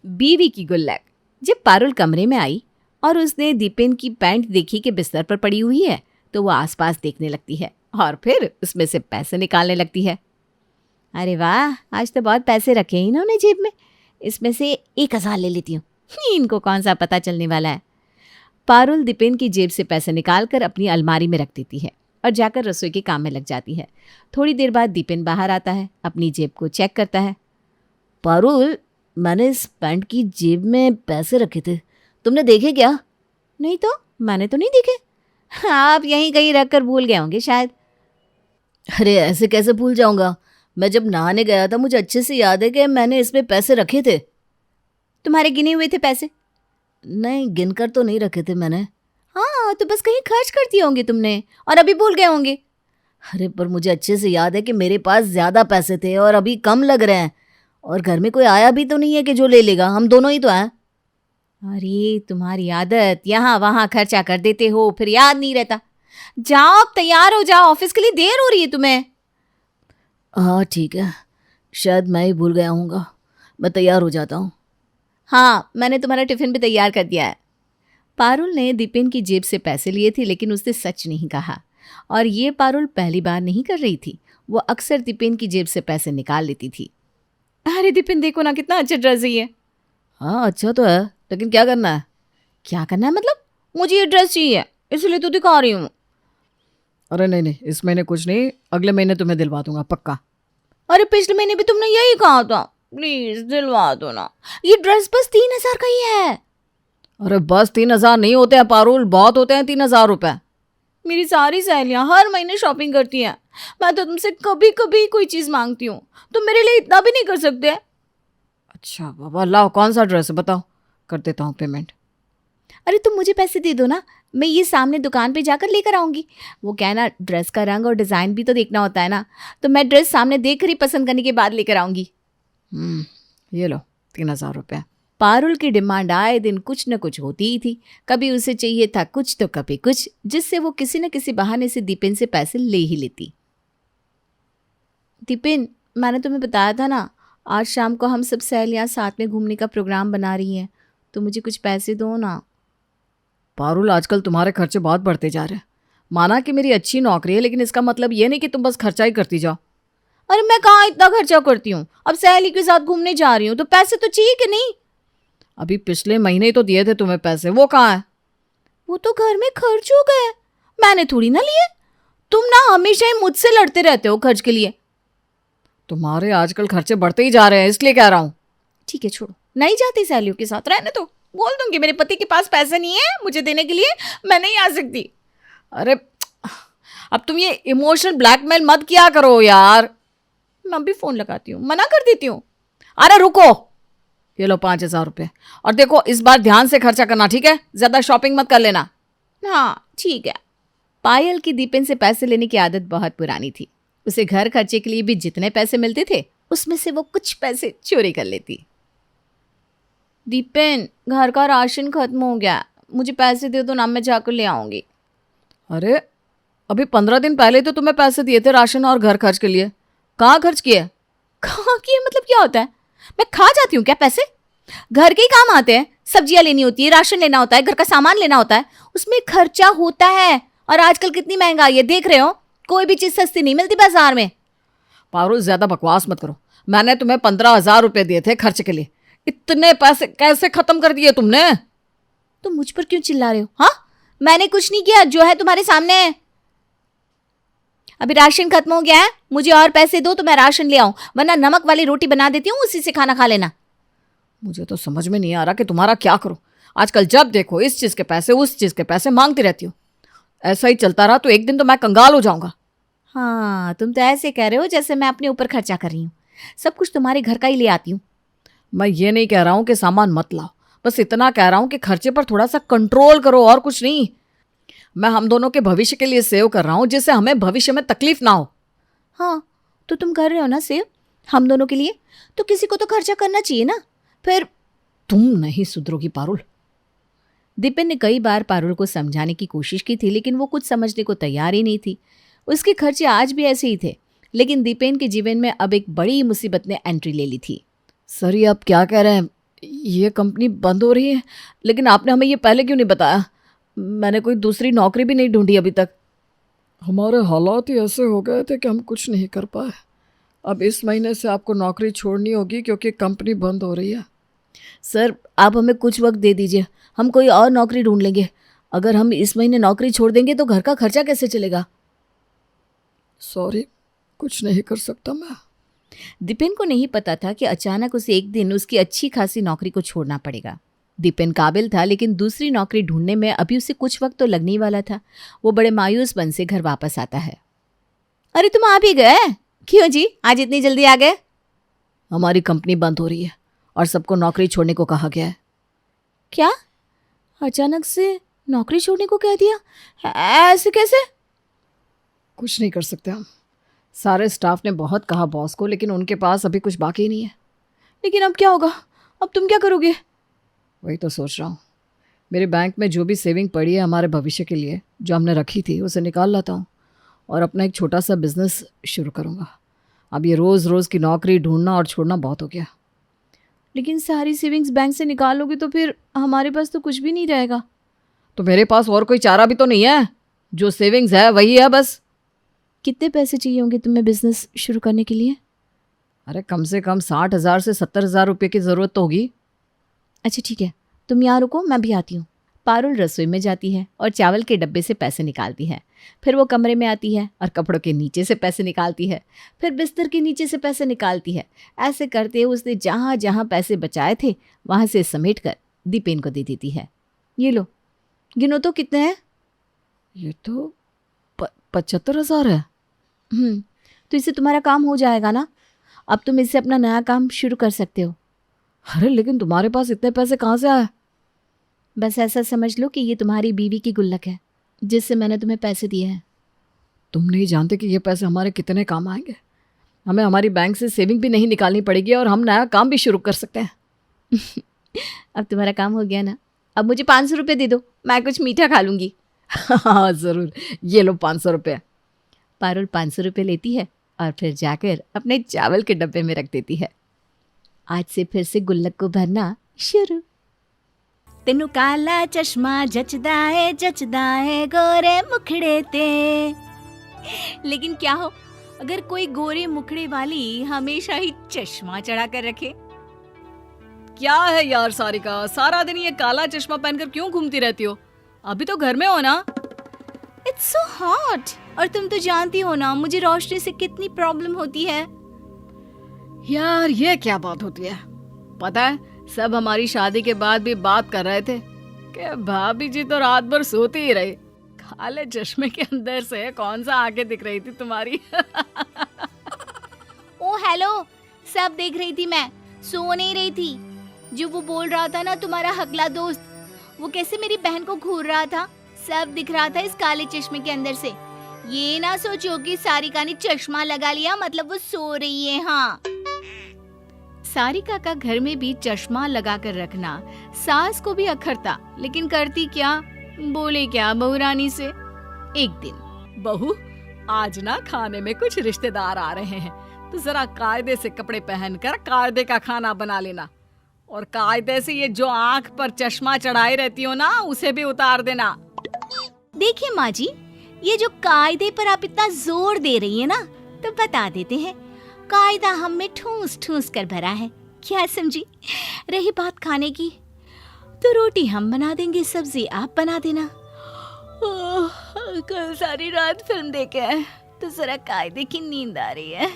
बीवी की गुल्लक। जब पारुल कमरे में आई और उसने दीपेन की पैंट देखी कि बिस्तर पर पड़ी हुई है तो वो आसपास देखने लगती है और फिर उसमें से पैसे निकालने लगती है। अरे वाह, आज तो बहुत पैसे रखे हैं इन्होंने जेब में। इसमें से 1,000 ले लेती हूँ, इनको कौन सा पता चलने वाला है। पारुल दीपेन की जेब से पैसे निकालकर अपनी अलमारी में रख देती है और जाकर रसोई के काम में लग जाती है। थोड़ी देर बाद दीपेन बाहर आता है, अपनी जेब को चेक करता है। पारुल, मैंने इस पैंट की जेब में पैसे रखे थे, तुमने देखे क्या? नहीं तो, मैंने तो नहीं देखे। आप यहीं कहीं रख कर भूल गए होंगे शायद। अरे ऐसे कैसे भूल जाऊंगा, मैं जब नहाने गया था मुझे अच्छे से याद है कि मैंने इसमें पैसे रखे थे। तुम्हारे गिने हुए थे पैसे? नहीं, गिनकर तो नहीं रखे थे मैंने। हाँ, तो बस कहीं खर्च कर दिए होंगे तुमने और अभी भूल गए होंगे। अरे पर मुझे अच्छे से याद है कि मेरे पास ज़्यादा पैसे थे और अभी कम लग रहे हैं, और घर में कोई आया भी तो नहीं है कि जो ले लेगा, हम दोनों ही तो हैं। अरे तुम्हारी आदत, यहाँ वहाँ खर्चा कर देते हो फिर याद नहीं रहता। जाओ अब तैयार हो जाओ, ऑफिस के लिए देर हो रही है तुम्हें। हाँ ठीक है, शायद मैं ही भूल गया हूँगा, मैं तैयार हो जाता हूँ। हाँ, मैंने तुम्हारा टिफिन भी तैयार कर दिया है। पारुल ने दीपेन की जेब से पैसे लिए थे लेकिन उसने सच नहीं कहा, और ये पारुल पहली बार नहीं कर रही थी। वो अक्सर दीपेन की जेब से पैसे निकाल लेती थी। अरे दीपेन देखो ना, कितना अच्छा ड्रेस है ये। हाँ अच्छा तो है, लेकिन क्या करना है? क्या करना है मतलब? मुझे ये ड्रेस चाहिए इसलिए तो दिखा रही हूँ। अरे नहीं नहीं, इस महीने कुछ नहीं, अगले महीने तुम्हें दिलवा दूंगा पक्का। अरे पिछले महीने भी तुमने यही कहा था, प्लीज दिलवा दो ना, ये ड्रेस बस 3,000 का ही है। अरे बस 3,000 नहीं होते हैं पारुल, बहुत होते हैं 3,000 रुपए। मेरी सारी सहेलियां हर महीने शॉपिंग करती हैं, मैं तो तुमसे कभी कभी कोई चीज मांगती हूँ, तुम मेरे लिए इतना भी नहीं कर सकते? अच्छा बाबा, लाओ कौन सा ड्रेस है बताओ, कर देता हूँ पेमेंट। अरे तुम मुझे पैसे दे दो ना, मैं ये सामने दुकान पे जाकर लेकर आऊंगी। वो क्या है ना, ड्रेस का रंग और डिज़ाइन भी तो देखना होता है ना, तो मैं ड्रेस सामने देख कर ही पसंद करने के बाद लेकर आऊंगी। ये लो 3,000 रुपये। पारुल की डिमांड आए दिन कुछ न कुछ होती ही थी। कभी उसे चाहिए था कुछ तो कभी कुछ, जिससे वो किसी न किसी बहाने से दीपेन से पैसे ले ही लेती। दीपेन, मैंने तुम्हें बताया था ना, आज शाम को हम सब सहेलियाँ साथ में घूमने का प्रोग्राम बना रही हैं, तो मुझे कुछ पैसे दो ना। पारुल, आजकल तुम्हारे खर्चे बहुत बढ़ते जा रहे हैं। माना कि मेरी अच्छी नौकरी है, लेकिन इसका मतलब ये नहीं कि तुम बस खर्चा ही करती जाओ। अरे मैं कहाँ इतना खर्चा करती हूँ, अब सहेली के साथ घूमने जा रही हूँ तो पैसे तो चाहिए कि नहीं? अभी पिछले महीने ही तो दिए थे तुम्हें पैसे, वो कहाँ है? वो तो घर में खर्च हो गए, मैंने थोड़ी ना लिए। तुम ना हमेशा ही मुझसे लड़ते रहते हो खर्च के लिए। तुम्हारे आजकल खर्चे बढ़ते ही जा रहे हैं, इसलिए कह रहा हूँ। ठीक है छोड़ो, नहीं जाती सहेलियों के साथ, रहने दो। बोल दूंगी मेरे पति के पास पैसे नहीं है मुझे देने के लिए, मैं नहीं आ सकती। अरे अब तुम ये इमोशनल ब्लैकमेल मत किया करो यार। मैं भी फोन लगाती हूँ, मना कर देती हूँ। अरे रुको, ये लो 5,000 रुपये, और देखो इस बार ध्यान से खर्चा करना, ठीक है? ज्यादा शॉपिंग मत कर लेना। हाँ ठीक है। पायल की दीपेन से पैसे लेने की आदत बहुत पुरानी थी। उसे घर खर्चे के लिए भी जितने पैसे मिलते थे उसमें से वो कुछ पैसे चोरी कर लेती। दीपेन, घर का राशन खत्म हो गया, मुझे पैसे दे दो ना, मैं जाकर ले आऊंगी। अरे अभी 15 दिन पहले तो तुम्हें पैसे दिए थे राशन और घर खर्च के लिए, कहाँ खर्च किए? कहाँ किए मतलब क्या होता है? मैं खा जाती हूँ क्या पैसे? घर के ही काम आते हैं, सब्जियां लेनी होती है, राशन लेना होता है, घर का सामान लेना होता है, उसमें खर्चा होता है। और आजकल कितनी महंगाई है देख रहे हो, कोई भी चीज सस्ती नहीं मिलती बाजार में। पारुल ज्यादा बकवास मत करो, मैंने तुम्हें 15,000 रुपये दिए थे खर्च के लिए, इतने पैसे कैसे खत्म कर दिए तुमने? तुम मुझ पर क्यों चिल्ला रहे हो? हाँ, मैंने कुछ नहीं किया, जो है तुम्हारे सामने है। अभी राशन खत्म हो गया है, मुझे और पैसे दो तो मैं राशन ले आऊं, वरना नमक वाली रोटी बना देती हूँ, उसी से खाना खा लेना। मुझे तो समझ में नहीं आ रहा कि तुम्हारा क्या करूं, आजकल जब देखो इस चीज के पैसे उस चीज के पैसे मांगती रहती हो। ऐसा ही चलता रहा तो एक दिन तो मैं कंगाल हो जाऊंगा। हाँ, तुम तो ऐसे कह रहे हो जैसे मैं अपने ऊपर खर्चा कर रही हूँ, सब कुछ तुम्हारे घर का ही ले आती हूँ। मैं ये नहीं कह रहा हूँ कि सामान मत लाओ, बस इतना कह रहा हूँ कि खर्चे पर थोड़ा सा कंट्रोल करो, और कुछ नहीं। मैं हम दोनों के भविष्य के लिए सेव कर रहा हूँ, जिससे हमें भविष्य में तकलीफ ना हो। हाँ तो तुम कर रहे हो ना सेव हम दोनों के लिए, तो किसी को तो खर्चा करना चाहिए ना। फिर तुम नहीं सुधरोगी पारुल। दीपेन ने कई बार पारुल को समझाने की कोशिश की थी, लेकिन वो कुछ समझने को तैयार ही नहीं थी। उसके खर्चे आज भी ऐसे ही थे, लेकिन दीपेन के जीवन में अब एक बड़ी मुसीबत ने एंट्री ले ली थी। सर ये आप क्या कह रहे हैं, ये कंपनी बंद हो रही है, लेकिन आपने हमें ये पहले क्यों नहीं बताया? मैंने कोई दूसरी नौकरी भी नहीं ढूंढी अभी तक। हमारे हालात ही ऐसे हो गए थे कि हम कुछ नहीं कर पाए। अब इस महीने से आपको नौकरी छोड़नी होगी क्योंकि कंपनी बंद हो रही है। सर, आप हमें कुछ वक्त दे दीजिए, हम कोई और नौकरी ढूंढ लेंगे। अगर हम इस महीने नौकरी छोड़ देंगे तो घर का खर्चा कैसे चलेगा? सॉरी, कुछ नहीं कर सकता मैं। दीपेन को नहीं पता था कि अचानक उसे एक दिन उसकी अच्छी खासी नौकरी को छोड़ना पड़ेगा। दीपेन काबिल था, लेकिन दूसरी नौकरी ढूंढने में अभी उसे कुछ वक्त तो लगने ही वाला था। वो बड़े मायूस मन से घर वापस आता है। अरे तुम आ भी गए? क्यों जी, आज इतनी जल्दी आ गए? हमारी कंपनी बंद हो रही है और सबको नौकरी छोड़ने को कहा गया है। क्या? अचानक से नौकरी छोड़ने को कह दिया? ऐसे कैसे? कुछ नहीं कर सकते हम। सारे स्टाफ ने बहुत कहा बॉस को, लेकिन उनके पास अभी कुछ बाकी नहीं है। लेकिन अब क्या होगा? अब तुम क्या करोगे? वही तो सोच रहा हूँ। मेरे बैंक में जो भी सेविंग पड़ी है हमारे भविष्य के लिए, जो हमने रखी थी, उसे निकाल लाता हूँ और अपना एक छोटा सा बिजनेस शुरू करूँगा। अब ये रोज़ रोज़ की नौकरी ढूंढना और छोड़ना बहुत हो गया। लेकिन सारी सेविंग्स बैंक से निकालोगे तो फिर हमारे पास तो कुछ भी नहीं रहेगा। तो मेरे पास और कोई चारा भी तो नहीं है, जो सेविंग्स है वही है बस। कितने पैसे चाहिए होंगे तुम्हें बिजनेस शुरू करने के लिए? अरे कम से कम 60,000 से 70,000 रुपये की ज़रूरत तो होगी। अच्छा ठीक है, तुम यहाँ रुको, मैं भी आती हूँ। पारुल रसोई में जाती है और चावल के डब्बे से पैसे निकालती है। फिर वो कमरे में आती है और कपड़ों के नीचे से पैसे निकालती है। फिर बिस्तर के नीचे से पैसे निकालती है। ऐसे करते हुए उसने जहाँ जहाँ पैसे बचाए थे वहाँ से समेट कर दीपेन को दे देती है। ये लो, गिनो तो कितने हैं? ये तो 75,000 है। तो इससे तुम्हारा काम हो जाएगा ना। अब तुम इससे अपना नया काम शुरू कर सकते हो। अरे लेकिन तुम्हारे पास इतने पैसे कहाँ से आए? बस ऐसा समझ लो कि ये तुम्हारी बीवी की गुल्लक है, जिससे मैंने तुम्हें पैसे दिए हैं। तुम नहीं जानते कि ये पैसे हमारे कितने काम आएंगे। हमें हमारी बैंक से सेविंग भी नहीं निकालनी पड़ेगी और हम नया काम भी शुरू कर सकते हैं। अब तुम्हारा काम हो गया ना। अब मुझे 500 रुपये दे दो, मैं कुछ मीठा खा लूँगी। हाँ ज़रूर, ये लो 500 रुपये। पारुल 500 रुपये लेती है और फिर जाकर अपने चावल के डब्बे में रख देती है। आज से फिर से गुल्लक को भरना शुरू। तेनू काला चश्मा जचदा है गोरे मुखड़े ते। लेकिन क्या हो अगर कोई गोरे मुखड़े वाली हमेशा ही चश्मा चढ़ा कर रखे? क्या है यार सारिका, सारा दिन ये काला चश्मा पहनकर क्यों घूमती रहती हो? अभी तो घर में हो ना। इट्स सो हॉट, और तुम तो जानती हो ना मुझे रोशनी से कितनी प्रॉब्लम होती है। यार ये क्या बात होती है? पता है, सब हमारी शादी के बाद भी बात कर रहे थे कि भाभी जी तो रात भर सोती ही रही। काले चश्मे के अंदर से कौन सा आंखें दिख रही थी तुम्हारी? ओ हेलो, सब देख रही थी, मैं सो नहीं रही थी। जो वो बोल रहा था ना तुम्हारा हकला दोस्त, वो कैसे मेरी बहन को घूर रहा था, सब दिख रहा था इस काले चश्मे के अंदर से। ये ना सोचो कि सारिका ने चश्मा लगा लिया मतलब वो सो रही है। हाँ, सारिका का घर में भी चश्मा लगा कर रखना सास को भी अखरता, लेकिन करती क्या, बोले क्या बहू रानी से। एक दिन, बहू आज ना खाने में कुछ रिश्तेदार आ रहे हैं, तो जरा कायदे से कपड़े पहनकर कायदे का खाना बना लेना, और कायदे से ये जो आंख पर चश्मा चढ़ाई रहती हो ना उसे भी उतार देना। देखिए माँ जी, ये जो कायदे पर आप इतना जोर दे रही है ना, तो बता देते हैं, कायदा हम में ठूस ठूस कर भरा है, क्या समझी। रही बात खाने की, तो रोटी हम बना देंगे, सब्जी आप बना देना। कल सारी रात फिल्म देखे हैं तो जरा कायदे की नींद आ रही है।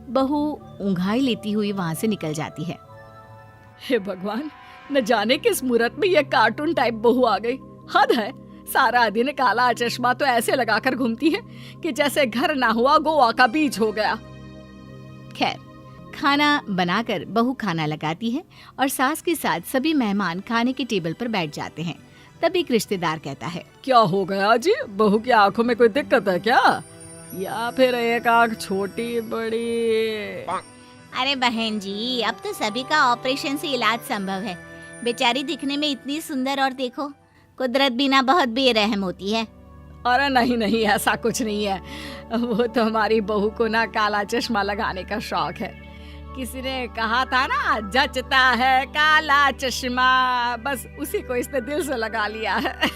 बहू ऊंघाई लेती हुई वहां से निकल जाती है। हे भगवान, न जाने किस मुहूर्त में ये कार्टून टाइप बहू आ गई। हद है, सारा दिन काला चश्मा तो ऐसे लगाकर घूमती है कि जैसे घर ना हुआ गोवा का बीच हो गया। खैर, खाना बनाकर बहू खाना लगाती है और सास के साथ सभी मेहमान खाने के टेबल पर बैठ जाते हैं। तब एक रिश्तेदार कहता है, क्या हो गया जी, बहू की आंखों में कोई दिक्कत है क्या, या फिर एक आंख छोटी बड़ी? अरे बहन जी, अब तो सभी का ऑपरेशन से इलाज संभव है। बेचारी दिखने में इतनी सुंदर, और देखो कुदरत भी ना बहुत बेरहम होती है। अरे नहीं नहीं, ऐसा कुछ नहीं है। वो तो हमारी बहू को ना काला चश्मा लगाने का शौक है, किसी ने कहा था ना, जचता है काला चश्मा, बस उसी को इसने दिल से लगा लिया है।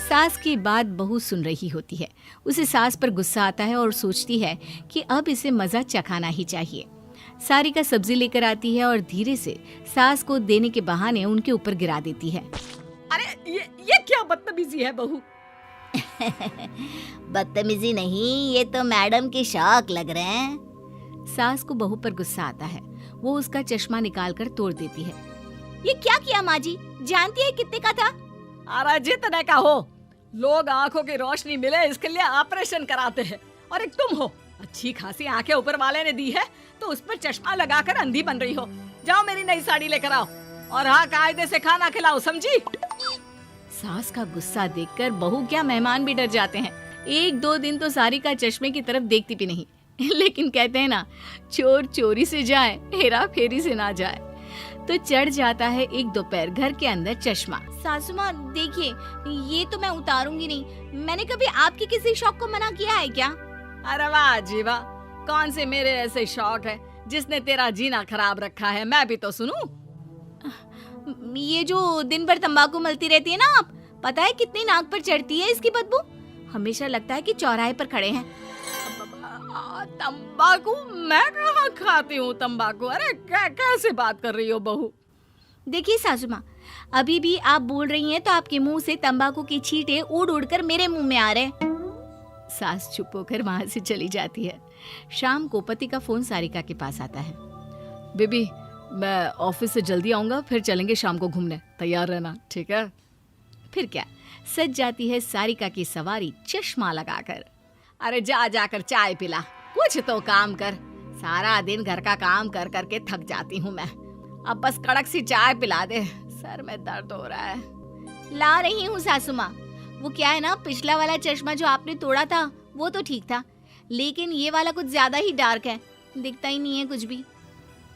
सास की बात बहू सुन रही होती है। उसे सास पर गुस्सा आता है और सोचती है कि अब इसे मजा चखाना ही चाहिए। सारिका सब्जी लेकर आती है और धीरे से सास को देने के बहाने उनके ऊपर गिरा देती है। अरे ये क्या बदतमीजी है बहू? बदतमीजी नहीं, ये तो मैडम के शौक लग रहे हैं। सास को बहू पर गुस्सा आता है। वो उसका चश्मा निकालकर तोड़ देती है। ये क्या किया माँ जी? जानती है कितने का था? अरे जितने का हो, लोग आंखों की रोशनी मिले इसके लिए ऑपरेशन कराते हैं, और एक तुम हो, अच्छी खासी आंखें ऊपर वाले ने दी है तो उस पर चश्मा लगाकर अंधी बन रही हो। जाओ मेरी नई साड़ी लेकर आओ, और हाँ, कायदे से खाना खिलाओ, समझी? सास का गुस्सा देखकर बहू क्या मेहमान भी डर जाते हैं। 1-2 दिन तो सारिका चश्मे की तरफ देखती भी नहीं। लेकिन कहते हैं ना, चोर चोरी से जाए, हेरा फेरी से ना जाए। तो चढ़ जाता है एक दोपहर घर के अंदर चश्मा। सासू माँ देखिए, ये तो मैं उतारूंगी नहीं। मैंने कभी आपके किसी शौक को मना किया है क्या? अरे वाह जी वाह, कौन से मेरे ऐसे शौक है जिसने तेरा जीना खराब रखा है? मैं भी तो सुनूं। ये जो दिन भर तंबाकू मलती रहती है ना आप, पता है कितनी नाक पर चढ़ती है इसकी बदबू? हमेशा लगता है कि चौराहे पर खड़े हैं। तंबाकू? मैं कहाँ खाती हूँ तंबाकू? अरे कैसे बात कर रही हो बहू? देखिए सासू माँ, अभी भी आप बोल रही हैं तो आपके मुंह से तंबाकू की छींटे उड़ उड़ कर मेरे मुंह में आ रहे। सास चुप होकर वहां से चली जाती है। शाम को पति का फोन सारिका के पास आता है। बेबी, मैं ऑफिस से जल्दी आऊंगा, फिर चलेंगे शाम को घूमने, तैयार रहना, ठीक है? फिर क्या, सज जाती है सारिका की सवारी चश्मा लगाकर। अरे जा जाकर चाय पिला, कुछ तो काम कर। सारा दिन घर का काम कर करके थक जाती हूँ मैं। अब बस कड़क सी चाय पिला दे, सर में दर्द हो रहा है। ला रही हूँ सासू माँ। वो क्या है ना, पिछला वाला चश्मा जो आपने तोड़ा था वो तो ठीक था, लेकिन ये वाला कुछ ज्यादा ही डार्क है, दिखता ही नहीं है कुछ भी।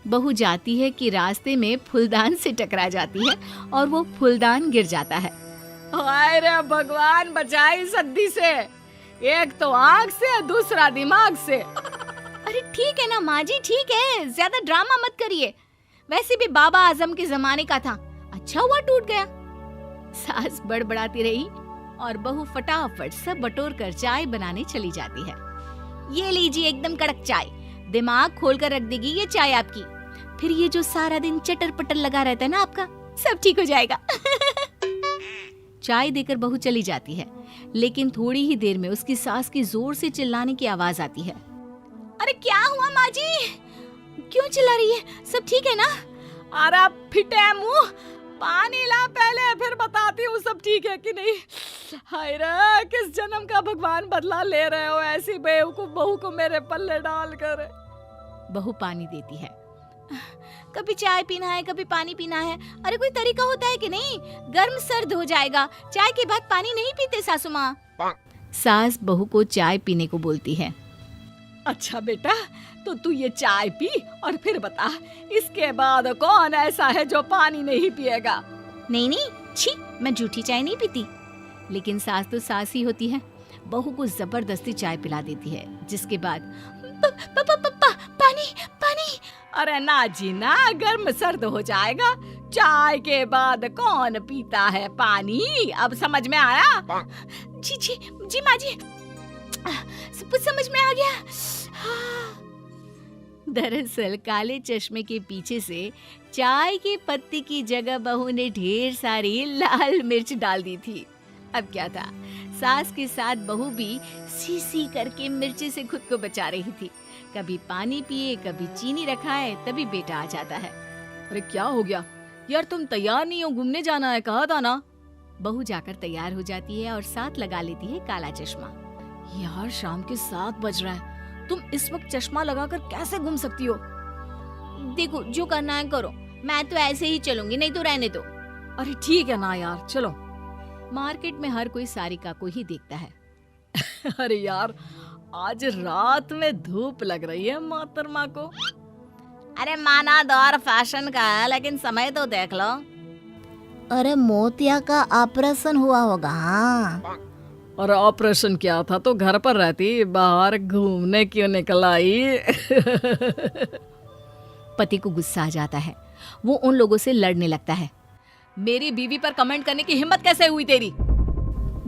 बहू जाती है कि रास्ते में फूलदान से टकरा जाती है और वो फूलदान गिर जाता है। हाय रे भगवान, बचाई सद्दी से, एक तो आँख से, दूसरा दिमाग से। अरे ठीक है ना माँ जी, ठीक है, ज्यादा ड्रामा मत करिए। वैसे भी बाबा आजम के जमाने का था, अच्छा हुआ टूट गया। सास बड़बड़ाती रही और बहू फटाफट सब बटोर कर चाय बनाने चली जाती है। ये लीजिए एकदम कड़क चाय, दिमाग खोल कर रख देगी ये चाय आपकी। फिर ये जो सारा दिन चटर पटर लगा रहता है ना आपका, सब ठीक हो जाएगा। चाय देकर बहू चली जाती है, लेकिन थोड़ी ही देर में उसकी सास की जोर से चिल्लाने की आवाज आती है। अरे क्या हुआ माँ जी, क्यों चिल्ला रही है? सब ठीक है ना? अरे फिटे मुंह, पानी ला पहले, फिर बताती हूँ सब ठीक है कि नहीं। हाय रे, किस जन्म का भगवान बदला ले रहे हो ऐसी बेवकूफ बहू को मेरे पल्ले डालकर। बहू पानी देती है। कभी चाय पीना है, कभी पानी पीना है। अरे कोई तरीका होता है कि नहीं? गर्म सर्द हो जाएगा, चाय के बाद पानी नहीं पीते सासू माँ। सास बहू को चाय पीने को बोलती है। अच्छा बेटा, तो तू ये चाय पी और फिर बता, इसके बाद कौन ऐसा है जो पानी नहीं पिएगा? नहीं नहीं, छी, मैं झूठी चाय नहीं पीती। लेकिन सास तो सास ही होती है। बहू को जबरदस्ती चाय पिला देती है, जिसके बाद पानी पानी। अरे ना जी ना, गर्म सर्द हो जाएगा, चाय के बाद कौन पीता है पानी? अब समझ में आया? जी जी जी माँ जी, सब कुछ समझ में आ गया। दरअसल काले चश्मे के पीछे से चाय की पत्ती की जगह बहू ने ढेर सारी लाल मिर्च डाल दी थी। अब क्या था, सास के साथ बहू भी सी सी करके मिर्ची से खुद को बचा रही थी। कभी पानी पिए, कभी चीनी रखाए, तभी बेटा आ जाता है। अरे क्या हो गया यार, तुम तैयार नहीं हो? घूमने जाना है, कहा था ना। बहू जाकर तैयार हो जाती है और साथ लगा लेती है काला चश्मा। यार शाम के 7 बज रहा है, तुम इस वक्त चश्मा लगाकर कैसे घूम सकती हो? देखो जो करना है करो, मैं तो ऐसे ही चलूंगी, नहीं तो रहने दो। अरे ठीक है ना यार, चलो। मार्केट में हर कोई सारिका को ही देखता है। अरे यार, आज रात में धूप लग रही है मोहतरमा को। अरे माना दौर फैशन का है, लेकिन समय तो देख लो। अरे मोतिया का ऑपरेशन हुआ होगा। हाँ, और ऑपरेशन किया था तो घर पर रहती, बाहर घूमने क्यों निकल आई? पति को गुस्सा आ जाता है। वो उन लोगों से लड़ने लगता है। मेरी बीवी पर कमेंट करने की हिम्मत कैसे हुई तेरी?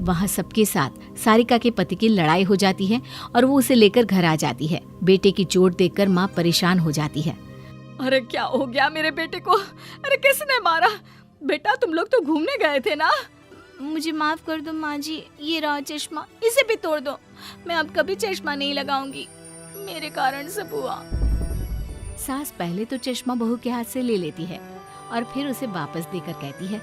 वहाँ सबके साथ सारिका के पति की लड़ाई हो जाती है और वो उसे लेकर घर आ जाती है। बेटे की चोट देखकर माँ परेशान हो जाती है। अरे क्या हो गया मेरे बेटे को? अरे किसने मारा? बेटा तुम लोग तो घूमने गए थे ना? मुझे माफ कर दो माँ जी, ये रहा चश्मा, इसे भी तोड़ दो। मैं अब कभी चश्मा नहीं लगाऊंगी, मेरे कारण सब हुआ। सास पहले तो चश्मा बहू के हाथ से ले लेती है और फिर उसे वापस देकर कहती है,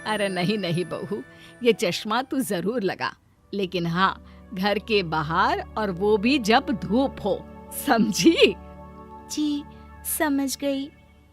अरे नहीं नहीं बहू, ये चश्मा तू जरूर लगा, लेकिन हाँ, घर के बाहर, और वो भी जब धूप हो, समझी? जी समझ गई।